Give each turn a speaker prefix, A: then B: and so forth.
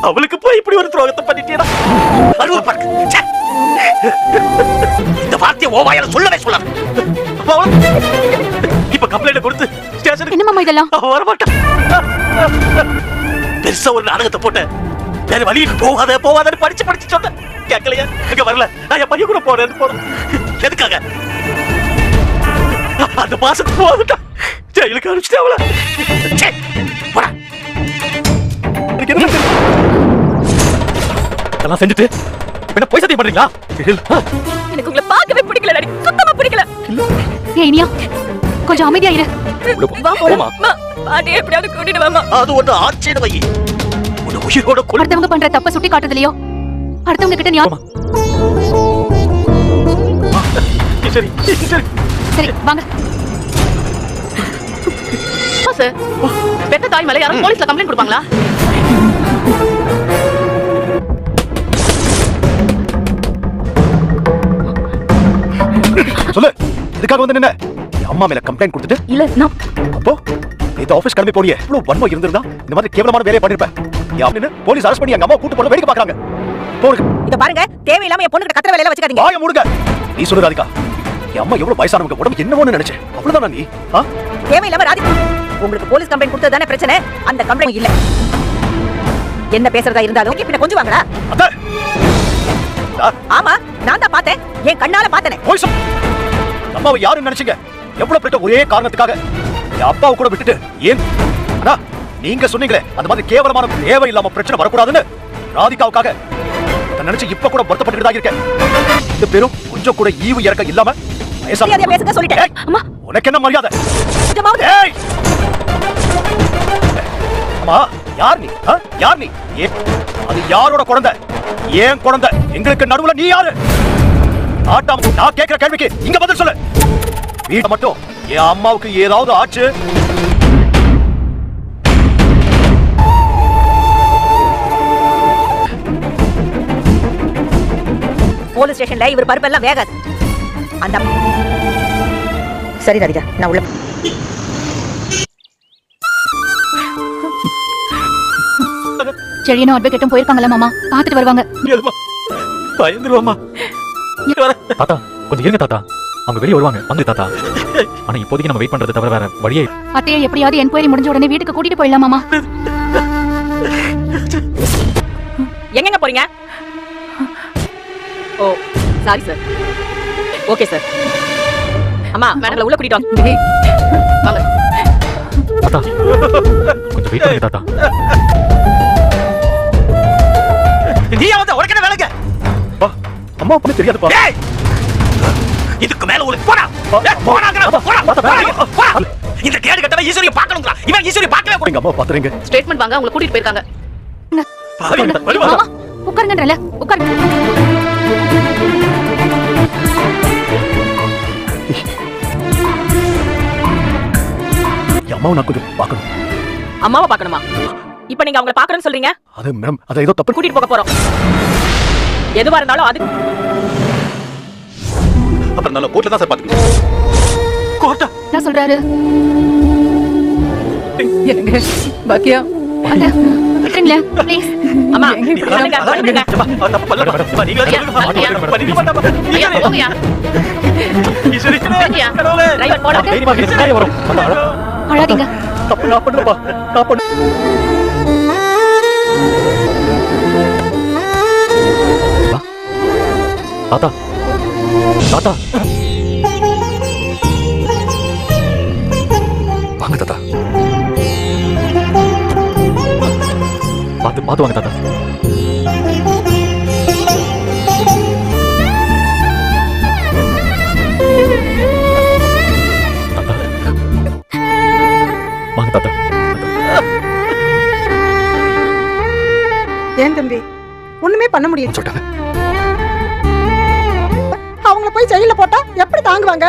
A: அவளுக்கு போய் இப்படி ஒரு துரோகத்தை பண்ணிட்டேடா. அழுவ பாருக்கு. இந்த வார்த்தையை ஓவாயால சொல்லவே சொல்லாத. இப்ப கம்ப்ளைண்ட் கொடுத்து ஸ்டேஷனுக்கு.
B: என்ன மாமா இதெல்லாம்?
A: வர மாட்டான். பெருசா ஒரு நாடகத்தை போட்ட. வேற வழி போகாத போகாதன்னு படிச்சு சொன்னேன். கேட்கலையா? இங்க வரல. நான் என் பையன் கூட போறேன். எதுக்காக? அந்த மாசத்துக்கு போகட்டா ஜெயிலுக்கு அனுப்பிச்சிட்டே அவள. போடா. இதெல்லாம் செஞ்சுட்டு என்ன போய் சத்தியம் பண்றீங்களா?
B: எனக்கு உங்களை பார்க்கவே பிடிக்கல டாடி. சுத்தமா பிடிக்கல. ஏய் இனியா கொஞ்சம் அமைதியா இரு.
A: போமா.
B: பாட்டி எப்படியாவது கூட்டிட்டு வாமா.
A: அது ஒண்ணு ஆச்சேன வை. உன்னை உயிரோட கொல்ல.
B: அடுத்தவங்க பண்ற தப்ப சுட்டி காட்டுறதுலயோ அடுத்தவங்க கிட்ட நீ
A: சரி
B: சரி வாங்க.
C: சார் பெத்த தாய் மேல யாரும் போலீஸ்ல கம்ப்ளைண்ட் கொடுப்பாங்களா?
D: சொல்லு, இதுக்காக வந்து நின்ன அம்மா மேல கம்ப்ளைண்ட் கொடுத்துட்டு
B: இல்ல நான்
D: அப்போ இந்த ஆபீஸ் கிளம்பி போறியே இவ்வளவு வன்மம் இருந்திருந்தா இந்த மாதிரி கேவலமான வேலையை பண்ணிருப்பேன். யாருன்னு போலீஸ் அரெஸ்ட் பண்ணி எங்க அம்மா கூட்டு போற வேடிக்கை பாக்குறாங்க. போடுங்க.
E: இத பாருங்க, தேவையில்லாம என் பொண்ணுகிட்ட கத்துற வேலையில வச்சுக்காதீங்க.
D: வாயை மூடுங்க. நீ சொல்லு ராதிகா, என் அம்மா எவ்வளவு வயசானவங்க, உடம்பு என்னவோன்னு நினைச்சேன். அவ்வளவுதானா நீ?
E: தேவையில்லாம ராதிகா, உங்களுக்கு போலீஸ் கம்ப்ளைண்ட் கொடுத்தது தானே பிரச்சனை. அந்த கம்ப்ளைண்ட் இல்ல. என்ன பேசுறதா இருந்தாலும் பின்ன கொஞ்சம் வாங்கடா. ஆமா, நான் தான் பார்த்தேன், என் கண்ணால பார்த்தேனே.
D: அம்மாவை யாருன்னு நினைச்சீங்க? எவ்வளவு பெரிய ஒரே காரணத்துக்காக என் அப்பாவை கூட விட்டுட்டு ஏன்? அண்ணா, நீங்க சொன்னீங்களே அந்த மாதிரி கேவலமான தேவையில்லாம பிரச்சனை வரக்கூடாதுன்னு. ராதிகாவுக்காக நினைச்சு இப்ப கூட வருத்தப்பட்டு தான் இருக்கேன். இந்த பேரும் கொஞ்சம் கூட ஈவு இறக்க இல்லாம
E: பேசுங்க சொல்லிட்டேன்.
D: அம்மா, உனக்கு என்ன மரியாதை? அம்மா, யார் நீ? யார் நீ? அது யாரோட குழந்தை? ஏன் குழந்தை? எங்களுக்கு நடுவுல நீ யாரு? ஆட்டாம், நான் கேட்கிற கேள்விக்கு இங்க பதில் சொல்லு. வீட்டை மட்டும் என் அம்மாவுக்கு ஏதாவது ஆச்சு
E: போலீஸ் ஸ்டேஷன்ல இவர் பருப்பெல்லாம் வேகாது. அந்த சரி ராதிகா, நான் உள்ள
B: செழியனும் அட்வொகேட்டும் போயிருக்காங்கல்ல மாமா, பாத்துட்டு வருவாங்க.
A: பயந்துருவாமா.
F: தாத்தா கொஞ்சம் இருங்க தாத்தா, அவங்க வெளியே வருவாங்க. வந்து தாத்தா, ஆனா இப்போதைக்கு நம்ம வெயிட் பண்றது தவிர வேற வழியே.
B: அத்தையை எப்படியாவது என்கொயரி முடிஞ்ச உடனே வீட்டுக்கு கூட்டிட்டு போயிடலாம் மாமா.
C: எங்க போறீங்க? ஓ சாரி சார். Okay sir. அம்மா மேடம்ல உள்ள கூட்டிட்டு வாங்க. வாங்க
F: தாத்தா, கொஞ்சம் வெயிட் பண்ணுங்க தாத்தா.
A: நீ வந்து உனக்கு என்ன வேலைங்க?
D: அம்மா அப்படி தெரியாதுப்பா.
A: இதுக்கு மேல உங்களுக்கு போடா. இந்த கேடு கட்டவே ஈஸ்வரியை பார்க்கணும்ங்கற. இவன் ஈஸ்வரியை பார்க்கவே கூடாது.
D: எங்க அம்மா பாத்துறீங்க.
C: ஸ்டேட்மென்ட் வாங்க, உங்களை கூட்டிட்டு போயிருக்காங்க.
B: மாமா உட்காருங்கன்றல, உட்காருங்க.
D: அம்மாவை நான் கொஞ்சம் பார்க்கணும்.
C: அம்மாவை பார்க்கணுமா? இப்ப நீங்க அவங்களை பார்க்கணும்னு சொல்றீங்க?
D: அது மேடம், அது ஏதோ தப்பு.
C: கூட்டிட்டு போக போறோம். எதுவா இருந்தாலும் அது
A: அப்புறம் நல்ல கோர்ட்ல தான் சார் பாத்துக்கணும். கோர்ட்டா?
B: என்ன சொல்றாரு?
G: என்னங்க பாக்கியா
B: அட விட்டுருங்களே ப்ளீஸ்.
C: அம்மா பண்ணுங்க பண்ணுங்க.
A: தப்பு பண்ணல. நீங்க சொல்லுங்க. பண்ணிக்க மாட்டா.
C: ஐயா போங்கயா.
A: ஈஸ்வரி
C: ஐயா டிரைவர் போடா.
D: தைரியமா இரு, காரியம் வரும்.
B: அழாதீங்க.
D: தப்பு நான் பண்ணலப்பா. நான் பண்ண
F: தாத்தா தாத்தா வாங்க தாத்தா. பார்த்து பார்த்து வாங்க தாத்தா. வாங்க தாத்தா.
H: ஏன் தம்பி ஒண்ணுமே பண்ண முடியும்
D: சொல்லிட்டாங்க.
H: அவங்கள போய் ஜெயில போட்டா எப்படி தாங்குவாங்க?